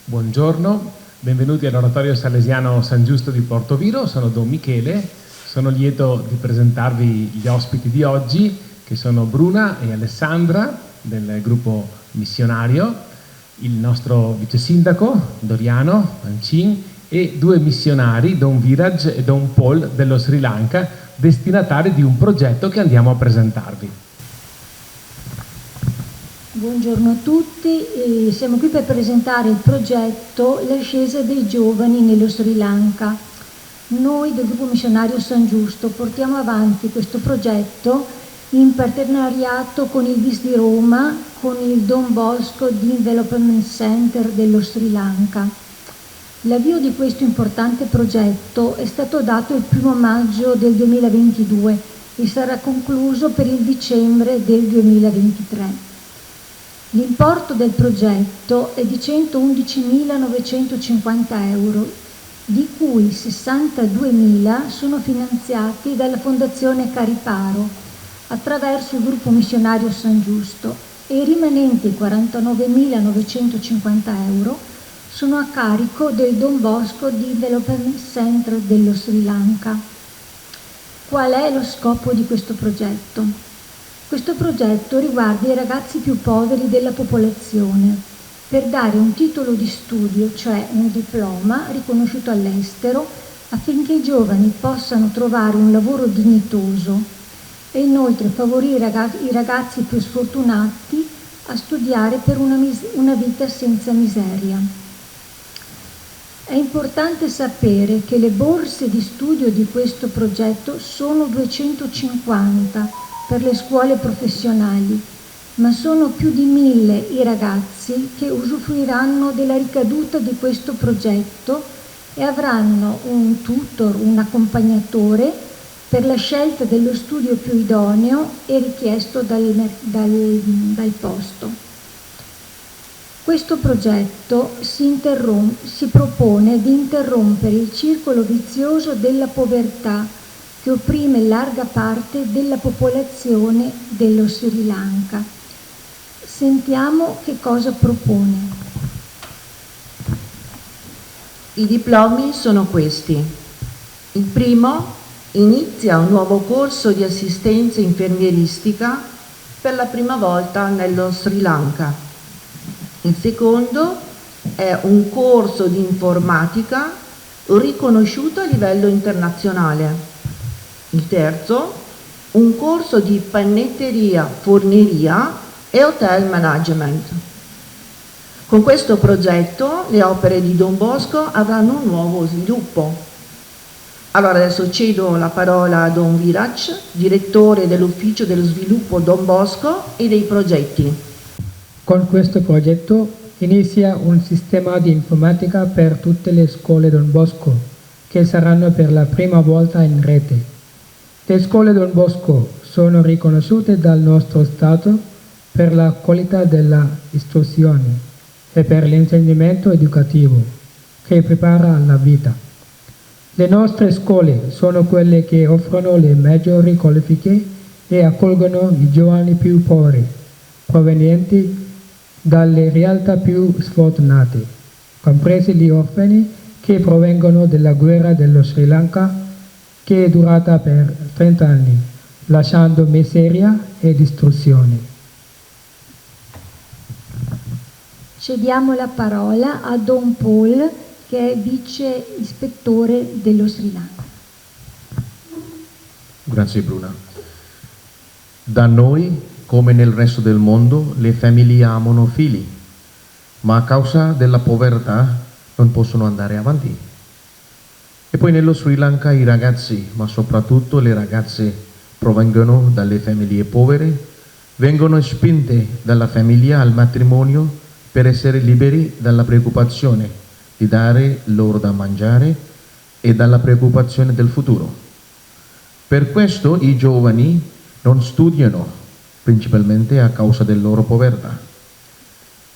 Buongiorno, benvenuti all'Oratorio Salesiano San Giusto di Portoviro, sono Don Michele, sono lieto di presentarvi gli ospiti di oggi che sono Bruna e Alessandra del gruppo missionario, il nostro vice sindaco Doriano Mancin e due missionari, Don Viraj e Don Paul dello Sri Lanka, destinatari di un progetto che andiamo a presentarvi. Buongiorno a tutti, siamo qui per presentare il progetto L'ascesa dei giovani nello Sri Lanka. Noi del gruppo missionario San Giusto portiamo avanti questo progetto in partenariato con il DIS di Roma, con il Don Bosco Development Center dello Sri Lanka. L'avvio di questo importante progetto è stato dato il 1 maggio del 2022 e sarà concluso per il dicembre del 2023. L'importo del progetto è di 111.950 euro, di cui 62.000 sono finanziati dalla Fondazione Cariparo attraverso il gruppo missionario San Giusto e i rimanenti 49.950 euro sono a carico del Don Bosco Development Center dello Sri Lanka. Qual è lo scopo di questo progetto? Questo progetto riguarda i ragazzi più poveri della popolazione per dare un titolo di studio, cioè un diploma riconosciuto all'estero, affinché i giovani possano trovare un lavoro dignitoso e inoltre favorire i ragazzi più sfortunati a studiare per una vita senza miseria. È importante sapere che le borse di studio di questo progetto sono 250 per le scuole professionali, ma sono più di 1.000 i ragazzi che usufruiranno della ricaduta di questo progetto e avranno un tutor, un accompagnatore per la scelta dello studio più idoneo e richiesto dal posto. Questo progetto si propone di interrompere il circolo vizioso della povertà che opprime larga parte della popolazione dello Sri Lanka. Sentiamo che cosa propone. I diplomi sono questi. Il primo inizia un nuovo corso di assistenza infermieristica per la prima volta nello Sri Lanka. Il secondo è un corso di informatica riconosciuto a livello internazionale. Il terzo, un corso di panetteria, forneria e hotel management. Con questo progetto le opere di Don Bosco avranno un nuovo sviluppo. Allora adesso cedo la parola a Don Viraj, direttore dell'Ufficio dello Sviluppo Don Bosco e dei progetti. Con questo progetto inizia un sistema di informatica per tutte le scuole Don Bosco, che saranno per la prima volta in rete. Le scuole Don Bosco sono riconosciute dal nostro Stato per la qualità dell'istruzione e per l'insegnamento educativo che prepara alla vita. Le nostre scuole sono quelle che offrono le maggiori qualifiche e accolgono i giovani più poveri, provenienti dalle realtà più sfortunate, compresi gli orfani che provengono dalla guerra dello Sri Lanka che è durata per 30 anni, lasciando miseria e distruzione. Cediamo la parola a Don Paul, che è vice ispettore dello Sri Lanka. Grazie Bruna. Da noi, come nel resto del mondo, le famiglie amano figli, ma a causa della povertà non possono andare avanti. E poi nello Sri Lanka i ragazzi, ma soprattutto le ragazze, provengono dalle famiglie povere, vengono spinte dalla famiglia al matrimonio per essere liberi dalla preoccupazione di dare loro da mangiare e dalla preoccupazione del futuro. Per questo i giovani non studiano, principalmente a causa della loro povertà.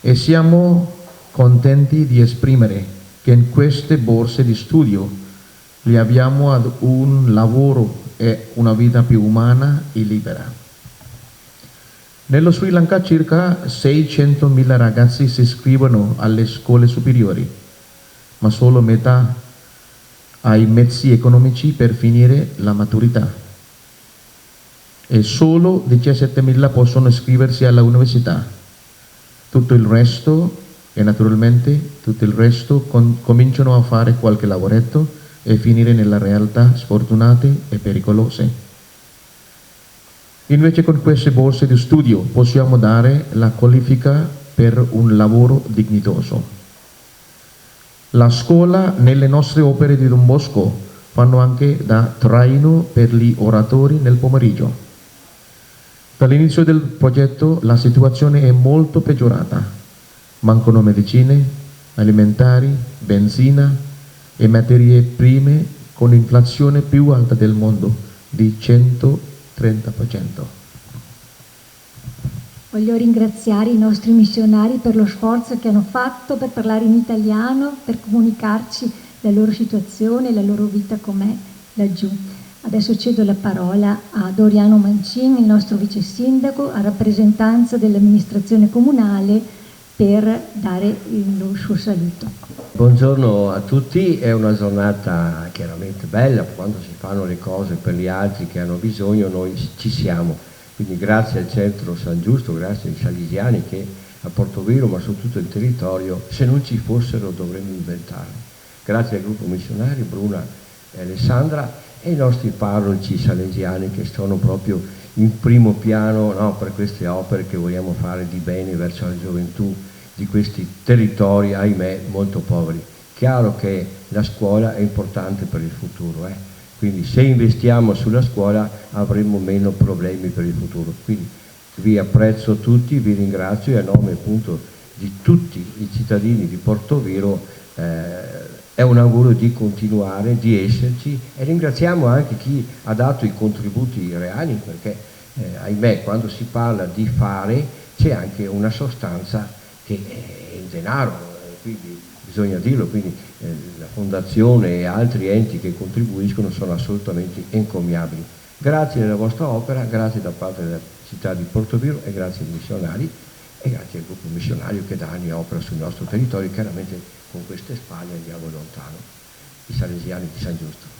E siamo contenti di esprimere che in queste borse di studio li abbiamo ad un lavoro e una vita più umana e libera. Nello Sri Lanka circa 600.000 ragazzi si iscrivono alle scuole superiori, ma solo metà ha i mezzi economici per finire la maturità e solo 17.000 possono iscriversi alla università. Tutto il resto, e naturalmente tutto il resto, cominciano a fare qualche lavoretto e finire nella realtà sfortunate e pericolose. Invece con queste borse di studio possiamo dare la qualifica per un lavoro dignitoso. La scuola nelle nostre opere di Don Bosco fanno anche da traino per gli oratori nel pomeriggio. Dall'inizio del progetto la situazione è molto peggiorata. Mancano medicine, alimentari, benzina e materie prime con l'inflazione più alta del mondo di 130%. Voglio ringraziare i nostri missionari per lo sforzo che hanno fatto per parlare in italiano, per comunicarci la loro situazione, la loro vita com'è laggiù. Adesso cedo la parola a Doriano Mancin, il nostro vice sindaco, a rappresentanza dell'amministrazione comunale, per dare lo suo saluto. Buongiorno a tutti, è una giornata chiaramente bella, quando si fanno le cose per gli altri che hanno bisogno noi ci siamo, quindi grazie al centro San Giusto, grazie ai salesiani che a Portoviro ma su tutto il territorio, se non ci fossero dovremmo inventarli. Grazie al gruppo missionario Bruna e Alessandra e ai nostri parroci salesiani che sono proprio in primo piano per queste opere che vogliamo fare di bene verso la gioventù di questi territori, ahimè, molto poveri. Chiaro che la scuola è importante per il futuro, quindi se investiamo sulla scuola avremo meno problemi per il futuro. Quindi vi apprezzo tutti, vi ringrazio e a nome appunto di tutti i cittadini di Portoviro è un augurio di continuare, di esserci e ringraziamo anche chi ha dato i contributi reali perché ahimè quando si parla di fare c'è anche una sostanza che è il denaro, quindi bisogna dirlo, quindi la fondazione e altri enti che contribuiscono sono assolutamente encomiabili. Grazie della vostra opera, grazie da parte della città di Portoviro e grazie ai missionari e grazie al gruppo missionario che da anni opera sul nostro territorio, chiaramente con queste spalle andiamo lontano, i salesiani di San Giusto.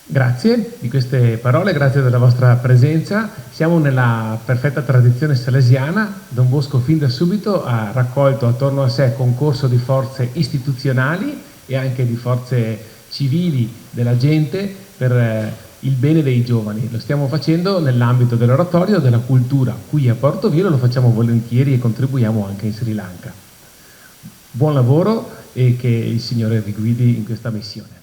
Grazie di queste parole, grazie della vostra presenza. Siamo nella perfetta tradizione salesiana. Don Bosco fin da subito ha raccolto attorno a sé concorso di forze istituzionali e anche di forze civili della gente per il bene dei giovani. Lo stiamo facendo nell'ambito dell'oratorio, della cultura. Qui a Portoviro lo facciamo volentieri e contribuiamo anche in Sri Lanka. Buon lavoro e che il Signore vi guidi in questa missione.